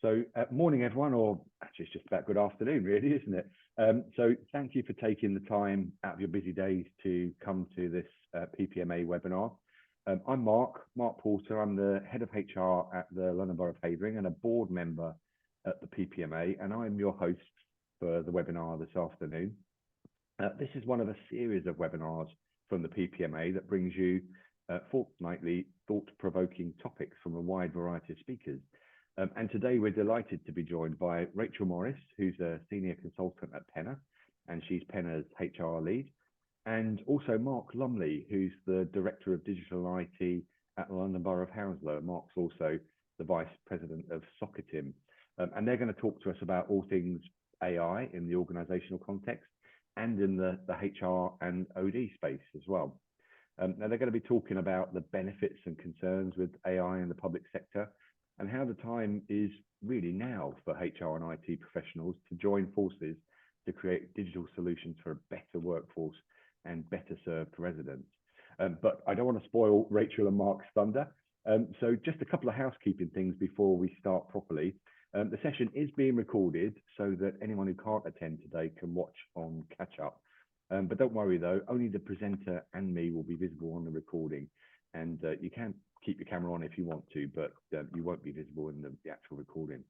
So morning, everyone, or actually it's just about good afternoon, really, isn't it? So thank you for taking the time out of your busy days to come to this PPMA webinar. I'm Mark Porter. I'm the head of HR at the London Borough of Havering and a board member at the PPMA, and I'm your host for the webinar this afternoon. This is one of a series of webinars from the PPMA that brings you fortnightly thought-provoking topics from a wide variety of speakers. And today we're delighted to be joined by Rachael Morris, who's a senior consultant at Penna, and she's Penna's HR lead, and also Mark Lumley, who's the Director of Digital IT at the London Borough of Hounslow. Mark's also the Vice President of SOCITM. And they're going to talk to us about all things AI in the organisational context and in the HR and OD space as well. Now they're going to be talking about the benefits and concerns with AI in the public sector, and how the time is really now for HR and IT professionals to join forces to create digital solutions for a better workforce and better served residents. But I don't want to spoil Rachael and Mark's thunder. So just a couple of housekeeping things before we start properly. The session is being recorded so that anyone who can't attend today can watch on catch up. But don't worry though, only the presenter and me will be visible on the recording, and you can keep your camera on if you want to, but you won't be visible in the actual recording.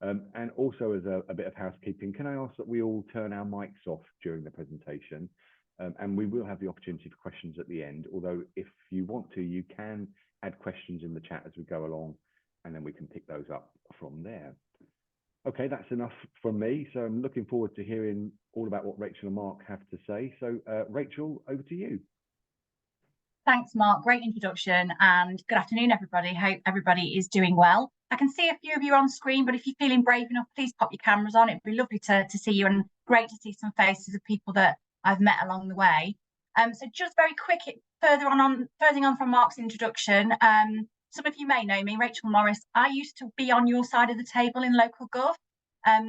And also, as a bit of housekeeping, can I ask that we all turn our mics off during the presentation? And we will have the opportunity for questions at the end, although if you want to, you can add questions in the chat as we go along, and then we can pick those up from there. Okay, that's enough from me. So I'm looking forward to hearing all about what Rachael and Mark have to say. So Rachael, over to you. Thanks, Mark. Great introduction, and good afternoon, everybody. Hope everybody is doing well. I can see a few of you on screen, but if you're feeling brave enough, please pop your cameras on. It'd be lovely to see you, and great to see some faces of people that I've met along the way. So just very quick, furthing on from Mark's introduction, some of you may know me, Rachael Morris. I used to be on your side of the table in local gov.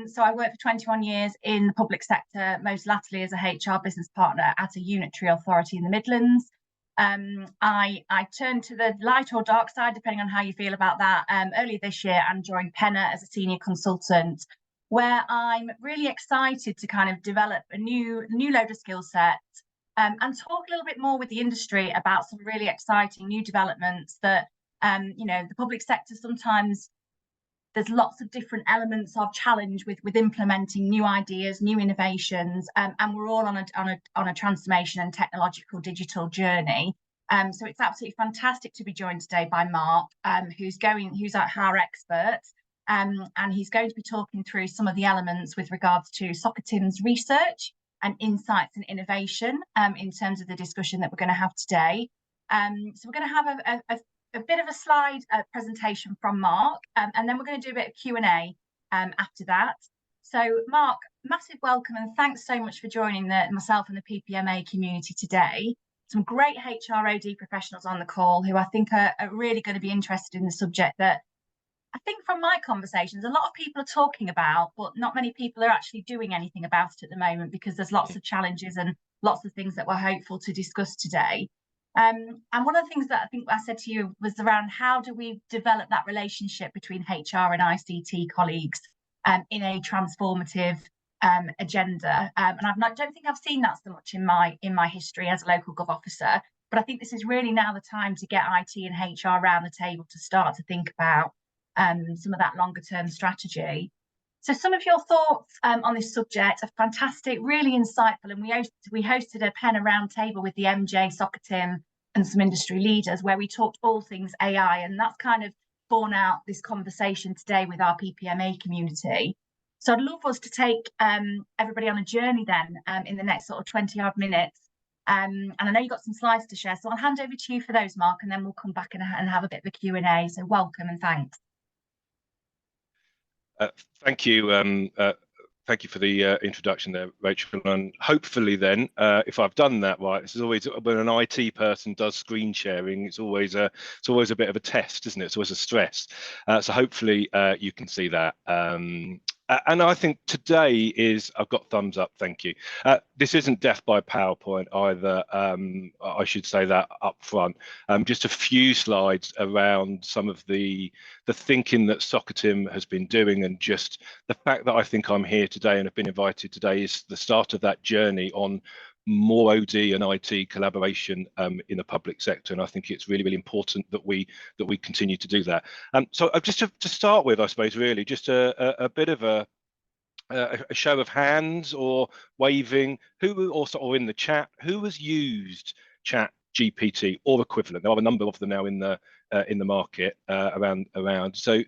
So I worked for 21 years in the public sector, most latterly as a HR business partner at a unitary authority in the Midlands. I turned to the light or dark side, depending on how you feel about that, earlier this year, and joined Penna as a senior consultant, where I'm really excited to kind of develop a new load of skill sets and talk a little bit more with the industry about some really exciting new developments that, you know, the public sector sometimes there's lots of different elements of challenge with implementing new ideas, new innovations, and we're all on a transformation and technological digital journey. So it's absolutely fantastic to be joined today by Mark, who's our expert, and he's going to be talking through some of the elements with regards to SOCITM's research and insights and innovation in terms of the discussion that we're going to have today. So we're going to have a bit of a slide presentation from Mark, and then we're going to do a bit of Q&A after that. So Mark, massive welcome and thanks so much for joining myself and the PPMA community today. Some great HROD professionals on the call who I think are really going to be interested in the subject that I think from my conversations, a lot of people are talking about, but not many people are actually doing anything about it at the moment because there's lots of challenges and lots of things that we're hopeful to discuss today. And one of the things that I think I said to you was around how do we develop that relationship between HR and ICT colleagues in a transformative agenda. And don't think I've seen that so much in my history as a local gov officer, but I think this is really now the time to get IT and HR around the table to start to think about some of that longer term strategy. So some of your thoughts on this subject are fantastic, really insightful, and we hosted a Penna roundtable with the MJ, SOCITM and some industry leaders where we talked all things AI, and that's kind of borne out this conversation today with our PPMA community. So I'd love us to take everybody on a journey then in the next sort of 20-odd minutes. And I know you've got some slides to share, so I'll hand over to you for those, Mark, and then we'll come back and have a bit of a Q&A. So welcome and thanks. Thank you. Thank you for the introduction there, Rachael. And hopefully then, if I've done that right, this is always when an IT person does screen sharing, it's always a bit of a test, isn't it? It's always a stress. So hopefully you can see that. And I think today is, I've got thumbs up, thank you. This isn't death by PowerPoint either, I should say that up front. Just a few slides around some of the thinking that SOCITM has been doing, and just the fact that I think I'm here today and have been invited today is the start of that journey on more OD and IT collaboration in the public sector, and I think it's really, really important that we continue to do that. So just to start with, I suppose, really just a bit of a show of hands or waving, or in the chat, who has used Chat GPT or equivalent? There are a number of them now in the market around. So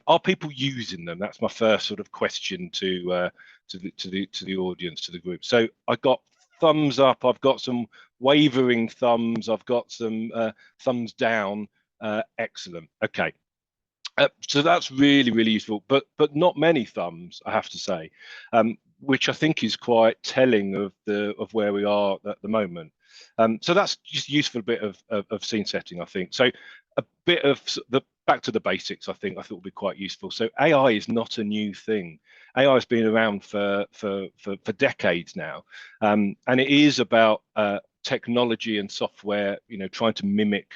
are people using them? That's my first sort of question to the audience, to the group. So I got thumbs up, I've got some wavering thumbs, I've got some thumbs down. Excellent. Okay. So that's really, really useful, but not many thumbs, I have to say, which I think is quite telling of where we are at the moment. So that's just a useful bit of scene setting, I think. So a bit of back to the basics, I thought would be quite useful. So AI is not a new thing. AI has been around for decades now, and it is about technology and software, trying to mimic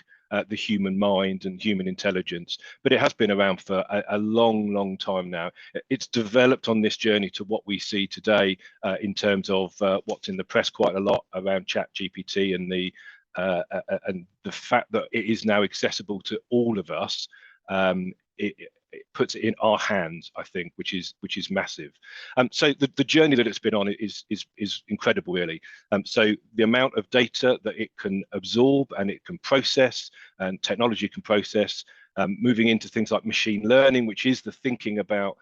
the human mind and human intelligence, but it has been around for a long time now. It's developed on this journey to what we see today in terms of what's in the press quite a lot around Chat GPT and the fact that it is now accessible to all of us. It puts it in our hands, I think, which is massive. So the journey that it's been on is incredible, really. So the amount of data that it can absorb and it can process, and technology can process, moving into things like machine learning, which is the thinking about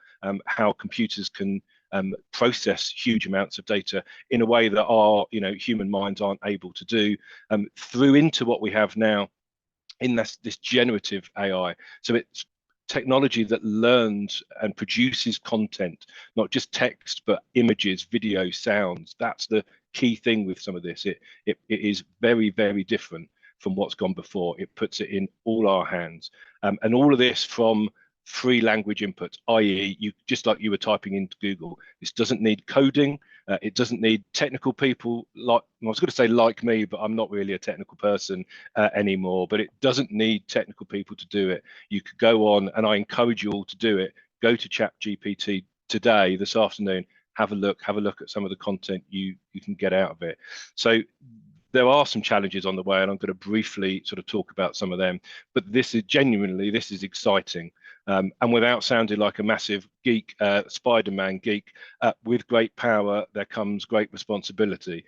how computers can process huge amounts of data in a way that our human minds aren't able to do, through into what we have now in this generative AI. So it's technology that learns and produces content, not just text, but images, video, sounds. That's the key thing with some of this. It is very, very different from what's gone before. It puts it in all our hands. And all of this from free language inputs, i.e. just like you were typing into Google. This doesn't need coding. It doesn't need technical people I was going to say like me, but I'm not really a technical person anymore, but it doesn't need technical people to do it. You could go on, and I encourage you all to do it. Go to Chat GPT today, this afternoon, have a look at some of the content you can get out of it. So there are some challenges on the way, and I'm going to briefly sort of talk about some of them, but this is exciting. And without sounding like a massive geek, Spider-Man geek, with great power, there comes great responsibility.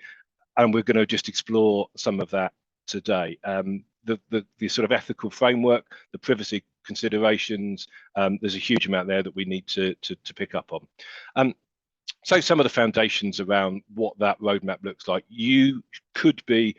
And we're going to just explore some of that today. The sort of ethical framework, the privacy considerations, there's a huge amount there that we need to pick up on. So some of the foundations around what that roadmap looks like. You should be,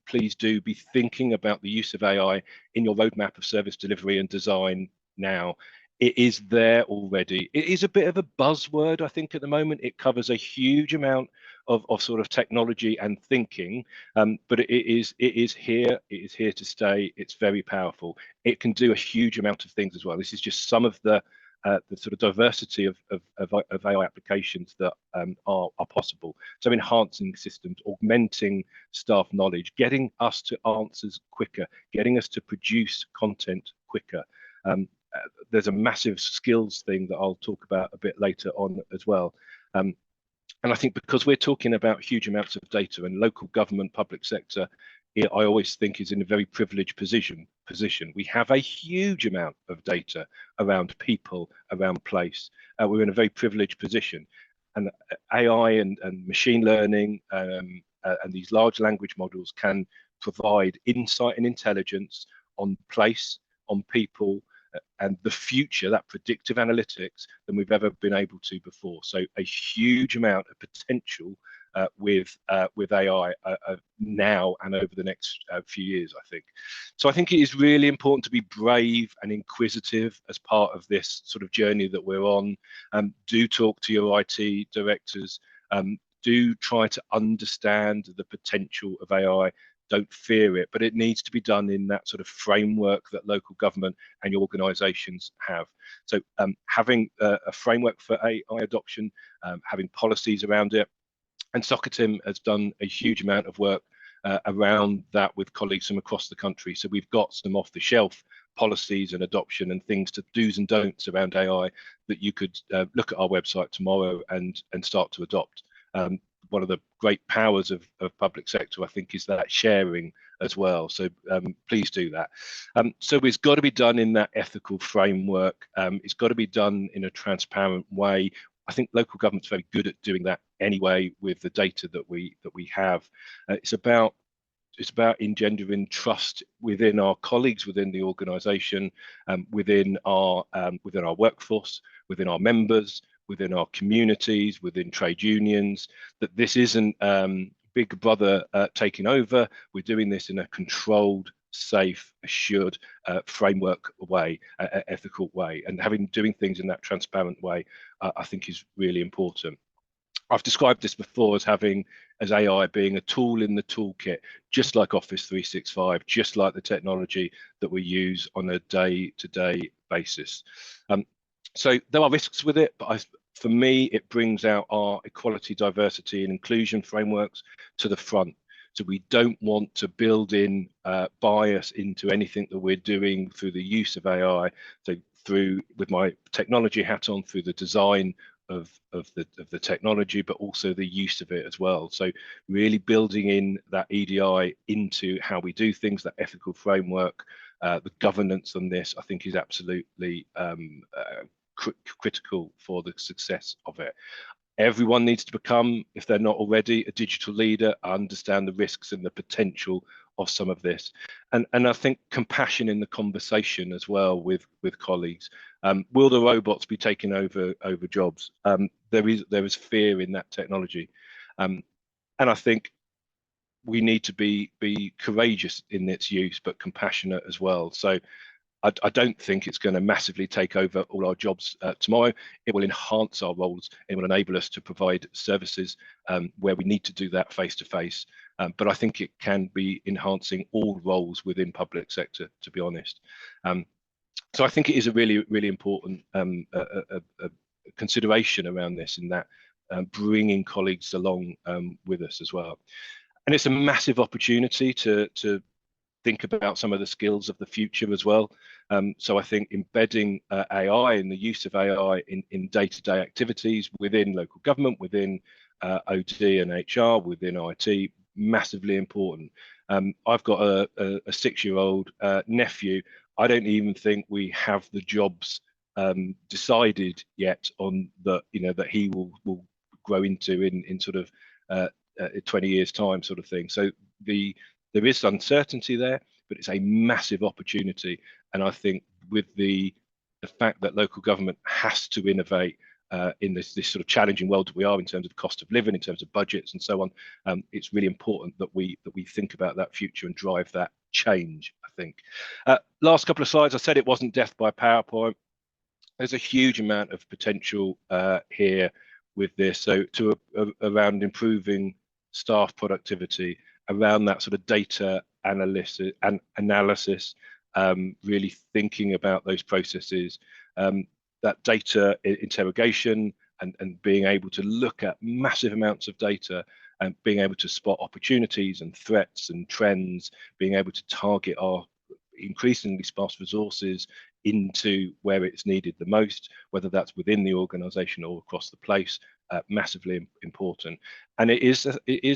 please do be thinking about the use of AI in your roadmap of service delivery and design now. It is there already. It is a bit of a buzzword, I think, at the moment. It covers a huge amount of sort of technology and thinking, but it is here. It is here to stay. It's very powerful. It can do a huge amount of things as well. This is just some of the sort of diversity of AI applications that are possible. So enhancing systems, augmenting staff knowledge, getting us to answers quicker, getting us to produce content quicker. There's a massive skills thing that I'll talk about a bit later on as well. And I think because we're talking about huge amounts of data, and local government, public sector, I always think is in a very privileged position. We have a huge amount of data around people, around place. We're in a very privileged position, and AI and machine learning and these large language models can provide insight and intelligence on place, on people, and the future, that predictive analytics, than we've ever been able to before. So a huge amount of potential with AI now and over the next few years, I think. So I think it is really important to be brave and inquisitive as part of this sort of journey that we're on. Do talk to your IT directors. Do try to understand the potential of AI. don't fear it, but it needs to be done in that sort of framework that local government and your organisations have. So having a framework for AI adoption, having policies around it, and SOCITM has done a huge amount of work around that with colleagues from across the country. So we've got some off-the-shelf policies and adoption and things to do's and don'ts around AI that you could look at our website tomorrow and start to adopt. One of the great powers of public sector, I think, is that sharing as well. So please do that. So it's got to be done in that ethical framework. It's got to be done in a transparent way. I think local government's very good at doing that anyway with the data that we have. It's about engendering trust within our colleagues, within the organisation, within our workforce, within our members, within our communities, within trade unions, that this isn't Big Brother taking over. We're doing this in a controlled, safe, assured framework way, ethical way, and doing things in that transparent way, I think is really important. I've described this before as AI being a tool in the toolkit, just like Office 365, just like the technology that we use on a day-to-day basis. So there are risks with it, but for me, it brings out our equality, diversity, and inclusion frameworks to the front. So we don't want to build in bias into anything that we're doing through the use of AI. So with my technology hat on, through the design of the technology, but also the use of it as well. So really building in that EDI into how we do things, that ethical framework, the governance on this, I think is absolutely critical for the success of it. Everyone needs to become, if they're not already, a digital leader, understand the risks and the potential of some of this, and I think compassion in the conversation as well with colleagues. Will the robots be taking over jobs? There is fear in that technology, and I think we need to be courageous in its use, but compassionate as well. So I don't think it's going to massively take over all our jobs tomorrow. It will enhance our roles. It will enable us to provide services where we need to do that face to face. But I think it can be enhancing all roles within public sector, to be honest. So I think it is a really, really important consideration around this, in that bringing colleagues along with us as well. And it's a massive opportunity to think about some of the skills of the future as well. So I think embedding AI and the use of AI in day-to-day activities within local government, within OD and HR, within IT, massively important. I've got a 6-year-old nephew. I don't even think we have the jobs decided yet on that he will grow into in sort of 20 years time, sort of thing. So there is uncertainty there, but it's a massive opportunity. And I think with the fact that local government has to innovate in this sort of challenging world that we are in terms of cost of living, in terms of budgets and so on, it's really important that we think about that future and drive that change, I think. Last couple of slides, I said it wasn't death by PowerPoint. There's a huge amount of potential here with this. So around improving staff productivity, around that sort of data analysis, really thinking about those processes, that data interrogation and being able to look at massive amounts of data and being able to spot opportunities and threats and trends, being able to target our increasingly sparse resources into where it's needed the most, whether that's within the organisation or across the place, massively important. And it is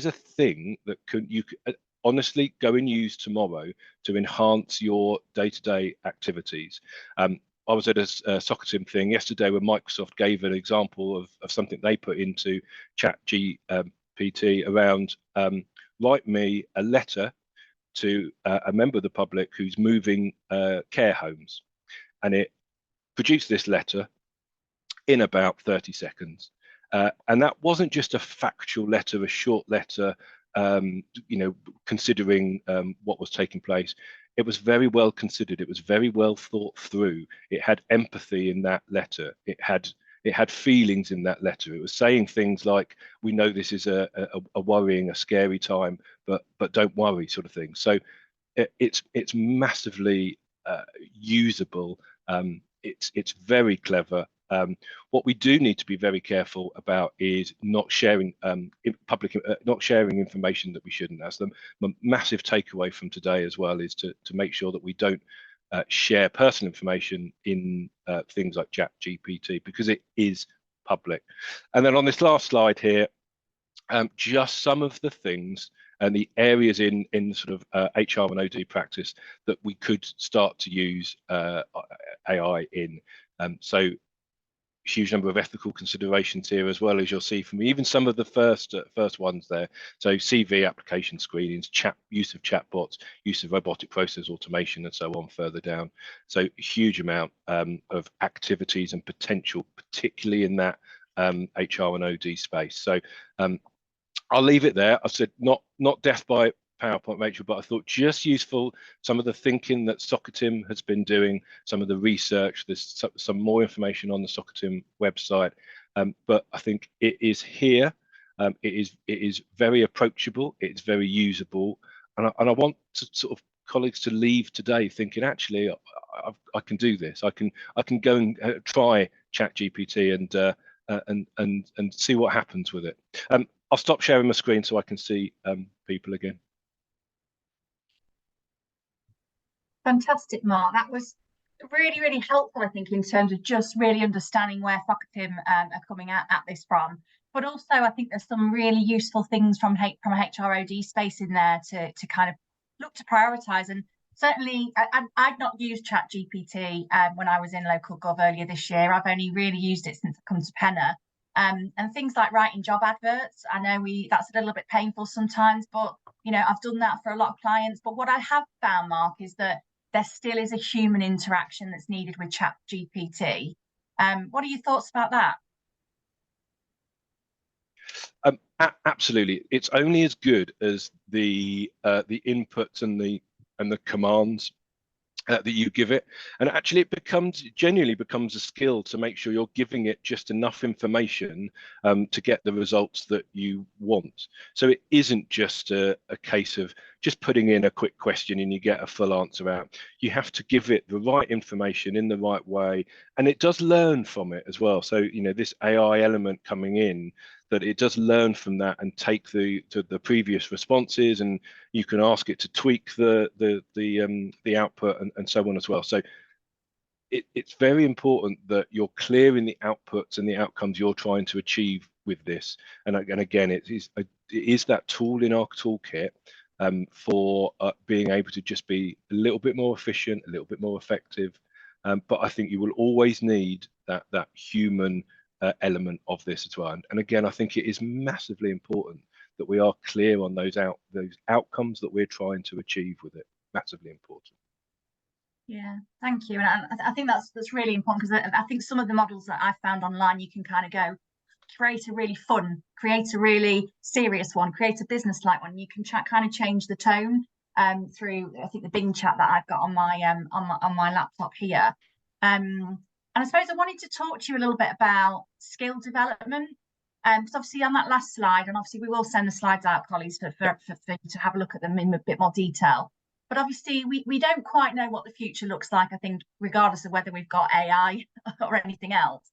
a thing that you could honestly go and use tomorrow to enhance your day-to-day activities. I was at a SOCITM thing yesterday where Microsoft gave an example of something they put into ChatGPT around write me a letter to a member of the public who's moving care homes, and it produced this letter in about 30 seconds. And that wasn't just a factual letter, a short letter, considering what was taking place. It was very well considered. It was very well thought through. It had empathy in that letter. It It had feelings in that letter. It was saying things like, we know this is a worrying, a scary time, but don't worry, sort of thing. So it's massively usable. It's very clever. What we do need to be very careful about is not sharing not sharing information that we shouldn't. That's the massive takeaway from today as well, is to make sure that we don't share personal information in things like ChatGPT, because it is public. And then on this last slide here, just some of the things and the areas in sort of HR and OD practice that we could start to use AI in. So huge number of ethical considerations here, as well, as you'll see from even some of the first ones there. So CV application screenings, use of chatbots, use of robotic process automation, and so on further down. So a huge amount of activities and potential, particularly in that HR and OD space. So I'll leave it there. I said not death by PowerPoint, Rachel, but I thought just useful, some of the thinking that SOCITM has been doing, some of the research. There's some more information on the SOCITM website, but I think it is here. It is very approachable. It's very usable, and I want to sort of colleagues to leave today thinking, actually, I can do this. I can go and try ChatGPT and see what happens with it. I'll stop sharing my screen so I can see people again. Fantastic, Mark. That was really, really helpful, I think, in terms of just really understanding where SOCITM are coming at this from. But also, I think there's some really useful things from a HROD space in there to kind of look to prioritise. And certainly, I'd not used ChatGPT when I was in local gov earlier this year. I've only really used it since I've come to Penna. And things like writing job adverts, I know that's a little bit painful sometimes, but I've done that for a lot of clients. But what I have found, Mark, is that there still is a human interaction that's needed with ChatGPT. What are your thoughts about that? Absolutely, it's only as good as the inputs and the commands that you give it, and actually it genuinely becomes a skill to make sure you're giving it just enough information to get the results that you want. So it isn't just a case of just putting in a quick question and you get a full answer out. You have to give it the right information in the right way, and it does learn from it as well. So this AI element coming in, that it does learn from that and take the previous responses, and you can ask it to tweak the output and so on as well. So it's very important that you're clear in the outputs and the outcomes you're trying to achieve with this. And again, it is that tool in our toolkit for being able to just be a little bit more efficient, a little bit more effective. But I think you will always need that human element of this as well. And again, I think it is massively important that we are clear on those outcomes that we're trying to achieve with it. Massively important. Yeah, thank you. And I think that's really important, because I think some of the models that I've found online, you can kind of go create a really fun, create a really serious one, create a business-like one. You can kind of change the tone through, I think, the Bing chat that I've got on my laptop here. And I suppose I wanted to talk to you a little bit about skill development. Because obviously on that last slide, and obviously we will send the slides out, colleagues, for you to have a look at them in a bit more detail. But obviously we don't quite know what the future looks like, I think, regardless of whether we've got AI or anything else.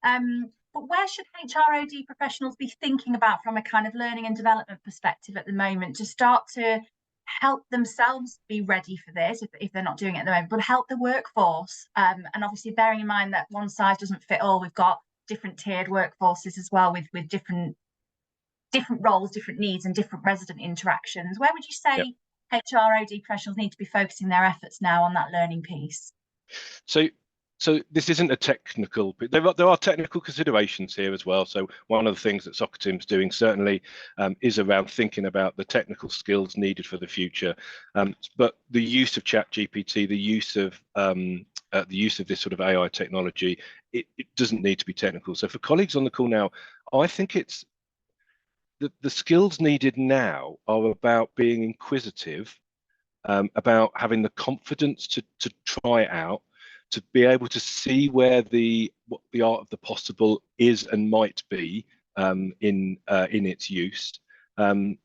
But where should HROD professionals be thinking about from a kind of learning and development perspective at the moment to start to help themselves be ready for this, if they're not doing it at the moment, but help the workforce? And obviously bearing in mind that one size doesn't fit all, we've got different tiered workforces as well, with different roles, different needs, and different resident interactions. Where would you say HROD professionals need to be focusing their efforts now on that learning piece? So this isn't a technical, but there are technical considerations here as well. So one of the things that SOCITM's doing certainly is around thinking about the technical skills needed for the future. But the use of ChatGPT, the use of this sort of AI technology, it doesn't need to be technical. So for colleagues on the call now, I think it's the skills needed now are about being inquisitive, about having the confidence to try it out, to be able to see where what the art of the possible is and might be in its use, and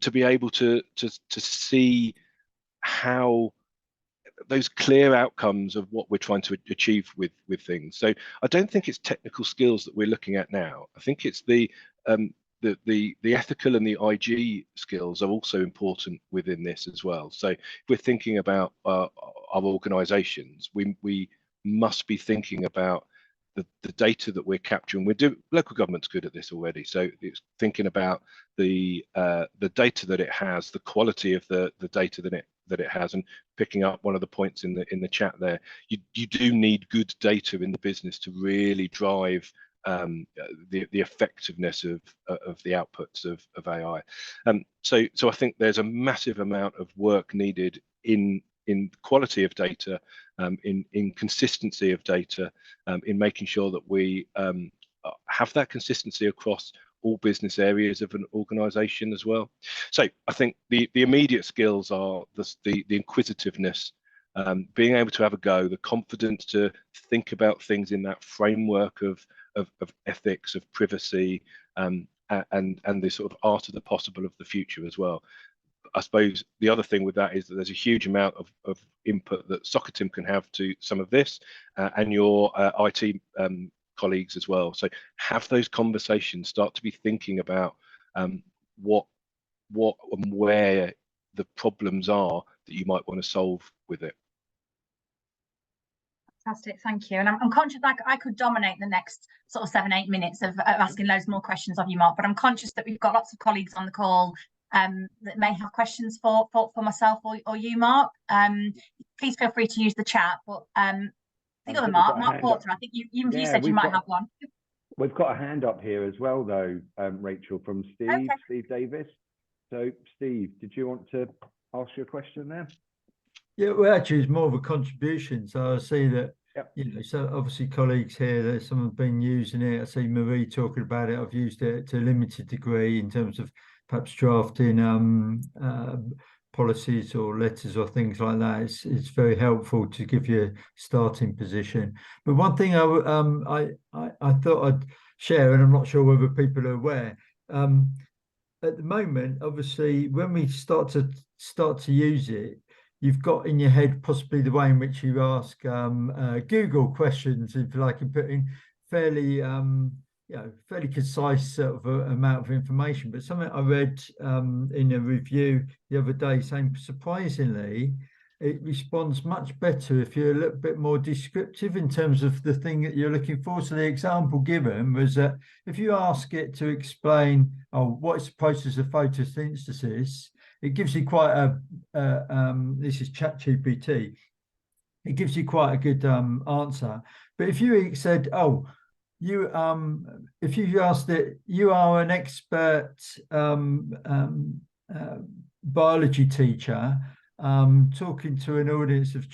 to be able to see how those clear outcomes of what we're trying to achieve with things. So I don't think it's technical skills that we're looking at now. I think it's the ethical and the IG skills are also important within this as well. So if we're thinking about our organisations, we must be thinking about the data that we're capturing. Local government's good at this already, so it's thinking about the data that it has, the quality of the data that it has, and picking up one of the points in the chat there. You do need good data in the business to really drive the effectiveness of the outputs of AI. So I think there's a massive amount of work needed in quality of data, in consistency of data, in making sure that we have that consistency across all business areas of an organisation as well. So I think the immediate skills are the inquisitiveness, being able to have a go, the confidence to think about things in that framework of ethics, of privacy, and the sort of art of the possible of the future as well. I suppose the other thing with that is that there's a huge amount of input that SOCITM can have to some of this, and your IT colleagues as well. So have those conversations, start to be thinking about what and where the problems are that you might want to solve with it. Fantastic, thank you. And I'm conscious that I could dominate the next sort of 7-8 minutes of asking loads more questions of you, Mark, but I'm conscious that we've got lots of colleagues on the call that may have questions for myself or you, Mark. Please feel free to use the chat. But the other Mark Porter, I think you said you might have one. We've got a hand up here as well, though, Rachel, from Steve, okay. Steve Davis. So, Steve, did you want to ask your question there? Yeah, well, actually, it's more of a contribution. So I see that, yep. You know, so obviously colleagues here, there's some have been using it. I see Marie talking about it. I've used it to a limited degree in terms of perhaps drafting policies or letters or things like that. It's very helpful to give you a starting position. But one thing I thought I'd share, and I'm not sure whether people are aware, at the moment, obviously, when we start to use it, you've got in your head possibly the way in which you ask Google questions, if you like, and put in fairly fairly concise sort of amount of information. But something I read in a review the other day saying, surprisingly, it responds much better if you're a little bit more descriptive in terms of the thing that you're looking for. So the example given was that if you ask it to explain, what is the process of photosynthesis, it gives you quite this is ChatGPT, it gives you quite a good answer. But if you said, if you asked it, you are an expert biology teacher talking to an audience of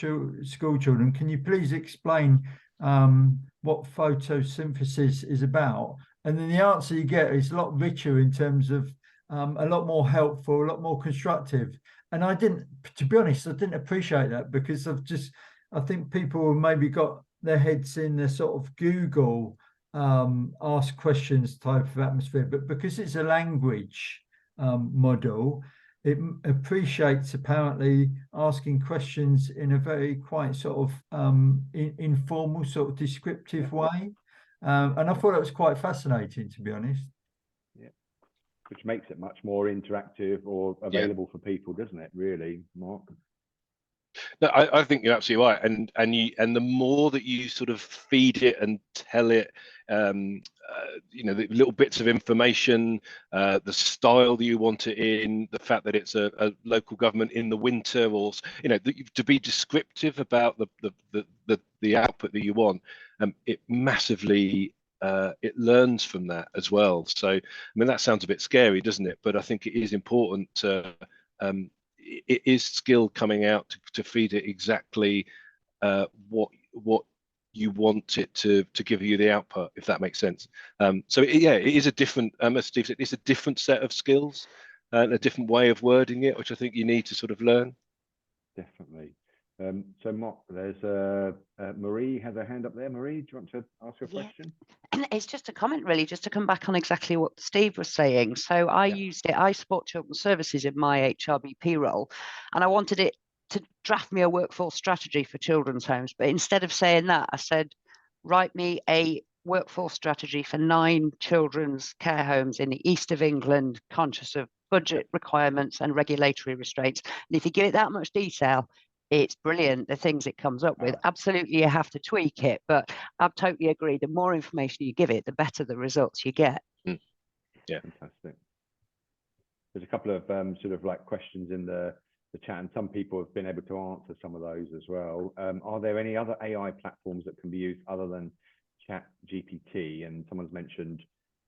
school children, can you please explain what photosynthesis is about? And then the answer you get is a lot richer in terms of a lot more helpful, a lot more constructive. And to be honest, I didn't appreciate that, because I think people maybe got their heads in the sort of Google ask questions type of atmosphere, but because it's a language model, it appreciates apparently asking questions in a very quite sort of informal, sort of descriptive way. And I thought that was quite fascinating, to be honest. Yeah, which makes it much more interactive or available for people, doesn't it, really, Mark? No, I think you're absolutely right, and the more that you sort of feed it and tell it, the little bits of information, the style that you want it in, the fact that it's a local government in the winter, or to be descriptive about the output that you want, it massively it learns from that as well. So I mean, that sounds a bit scary, doesn't it? But I think it is important to it is skill coming out to feed it exactly what you want it to give you the output, if that makes sense. So it is a different, as Steve said, it's a different set of skills and a different way of wording it, which I think you need to sort of learn. Definitely. So Mark, there's Marie has her hand up there. Marie, do you want to ask a question? It's just a comment, really, just to come back on exactly what Steve was saying. So I used it, I support children's services in my HRBP role, and I wanted it to draft me a workforce strategy for children's homes. But instead of saying that, I said, write me a workforce strategy for 9 children's care homes in the east of England, conscious of budget requirements and regulatory restraints. And if you give it that much detail, it's brilliant, the things it comes up with. Absolutely, you have to tweak it, but I totally agree. The more information you give it, the better the results you get. Yeah, fantastic. There's a couple of sort of like questions in the chat, and some people have been able to answer some of those as well. Are there any other AI platforms that can be used other than ChatGPT? And someone's mentioned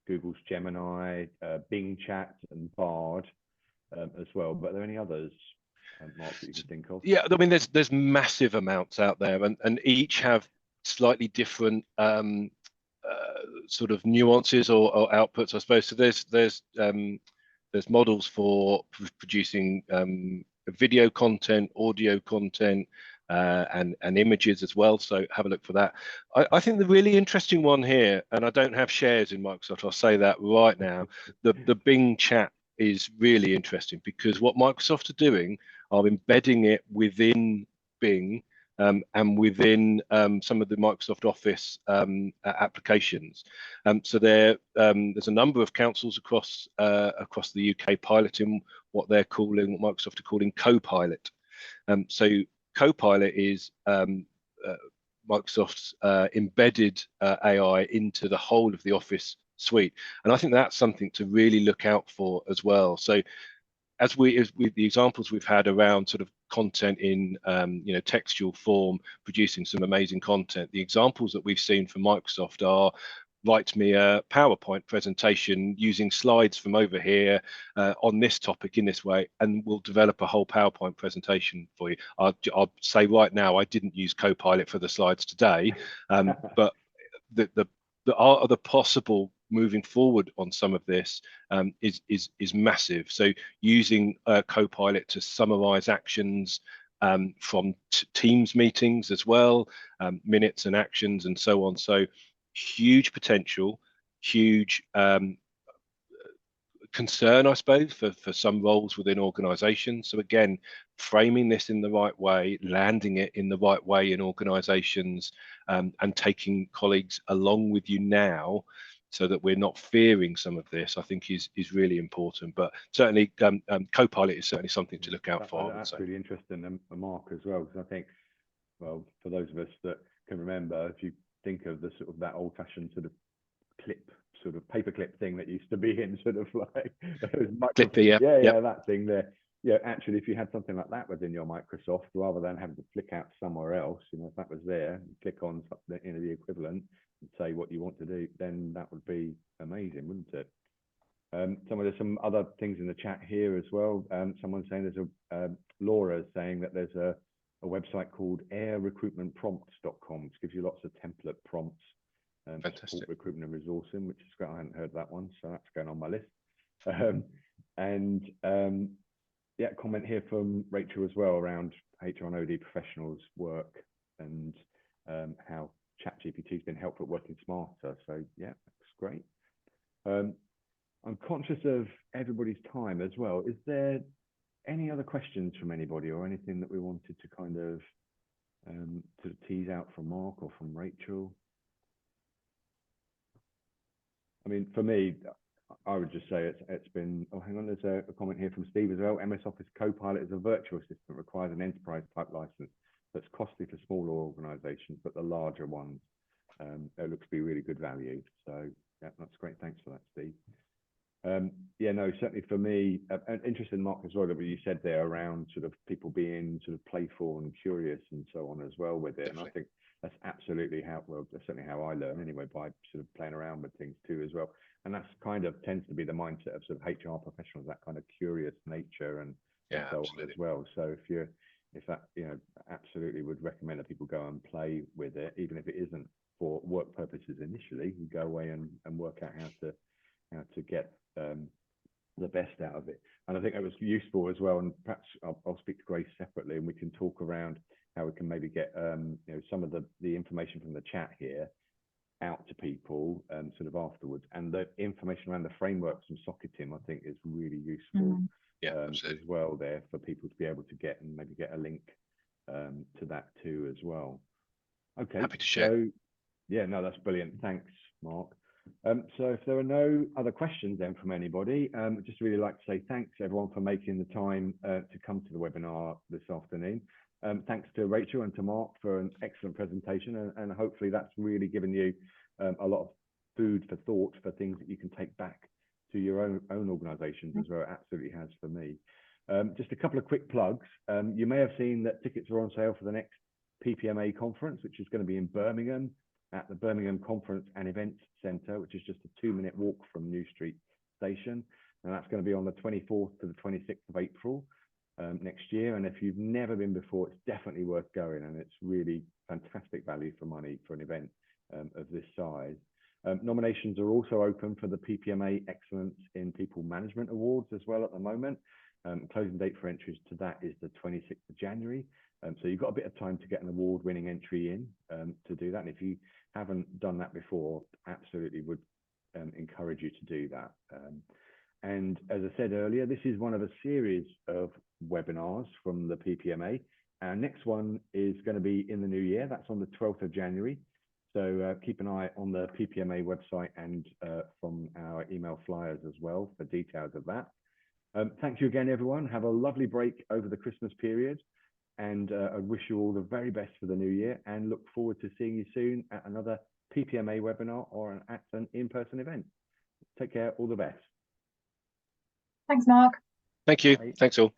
Google's Gemini, Bing Chat, and Bard as well. But are there any others, Mark, that you can think of? Yeah, I mean, there's massive amounts out there, and each have slightly different sort of nuances or outputs, I suppose. So there's models for producing video content, audio content, and images as well. So have a look for that. I think the really interesting one here, and I don't have shares in Microsoft, I'll say that right now, the Bing Chat is really interesting, because what Microsoft are doing are embedding it within Bing and within some of the Microsoft Office applications. So there's a number of councils across the UK piloting what they're calling, what Microsoft are calling Copilot. So Copilot is Microsoft's embedded AI into the whole of the Office suite, and I think that's something to really look out for as well. So as with the examples we've had around sort of content in textual form, producing some amazing content, the examples that we've seen from Microsoft are, write me a PowerPoint presentation using slides from over here on this topic in this way, and we'll develop a whole PowerPoint presentation for you. I'll say right now, I didn't use Copilot for the slides today, but the art of the possible moving forward on some of this is massive. So using Copilot to summarize actions from Teams meetings as well, minutes and actions and so on. So huge potential, huge concern, I suppose, for some roles within organizations. So again, framing this in the right way, landing it in the right way in organizations, and taking colleagues along with you now, so that we're not fearing some of this, I think is really important. But certainly Copilot is certainly something to look out for. That's really interesting, and Mark as well, because I think, well, for those of us that can remember, if you think of the sort of that old-fashioned sort of clip, sort of paperclip thing that used to be in sort of like Clipper, yeah, that thing there. Yeah, actually, if you had something like that within your Microsoft, rather than having to flick out somewhere else, if that was there, click on something, the equivalent, and say what you want to do, then that would be amazing, wouldn't it? There's some other things in the chat here as well. Someone's saying there's Laura saying that there's a website called airrecruitmentprompts.com, which gives you lots of template prompts for support recruitment and resourcing, which is great. I hadn't heard that one, so that's going on my list. Yeah, comment here from Rachel as well around HROD professionals' work and how ChatGPT has been helpful at working smarter. So yeah, that's great. I'm conscious of everybody's time as well. Is there any other questions from anybody, or anything that we wanted to kind of sort of tease out from Mark or from Rachel? I mean, for me, I would just say it's been, oh, hang on, there's a comment here from Steve as well. MS Office Copilot is a virtual assistant, requires an enterprise type license that's costly for smaller organizations, but the larger ones, it looks to be really good value. So yeah, that's great. Thanks for that, Steve. Yeah, no, certainly for me, interested in Mark as well, what you said there around sort of people being sort of playful and curious and so on as well with it. Definitely. And I think that's absolutely how, well, that's certainly how I learn anyway, by sort of playing around with things too as well. And that's kind of tends to be the mindset of sort of HR professionals, that kind of curious nature and so on as well. So if that, absolutely would recommend that people go and play with it, even if it isn't for work purposes initially. You go away and work out how to get the best out of it. And I think it was useful as well, and perhaps I'll speak to Grace separately, and we can talk around how we can maybe get some of the information from the chat here out to people sort of afterwards, and the information around the frameworks from SOCITM I think is really useful as well there for people to be able to get, and maybe get a link to that too as well. Okay, happy to share. So yeah, no, that's brilliant. Thanks, Mark. So if there are no other questions then from anybody, I'd just really like to say thanks everyone for making the time to come to the webinar this afternoon. Thanks to Rachel and to Mark for an excellent presentation, and hopefully that's really given you a lot of food for thought for things that you can take back to your own organisations, as well. It absolutely has for me. Just a couple of quick plugs. You may have seen that tickets are on sale for the next PPMA conference, which is going to be in Birmingham at the Birmingham Conference and Events Centre, which is just a 2-minute walk from New Street Station. And that's going to be on the 24th to the 26th of April next year. And if you've never been before, it's definitely worth going, and it's really fantastic value for money for an event of this size. Nominations are also open for the PPMA Excellence in People Management Awards as well at the moment. Closing date for entries to that is the 26th of January. So you've got a bit of time to get an award-winning entry in to do that. And if you haven't done that before, absolutely would encourage you to do that. And as I said earlier, this is one of a series of webinars from the PPMA. Our next one is going to be in the new year. That's on the 12th of January. So keep an eye on the PPMA website and from our email flyers as well for details of that. Thank you again, everyone. Have a lovely break over the Christmas period. And I wish you all the very best for the new year, and look forward to seeing you soon at another PPMA webinar or at an in-person event. Take care. All the best. Thanks, Mark. Thank you. Bye. Thanks all.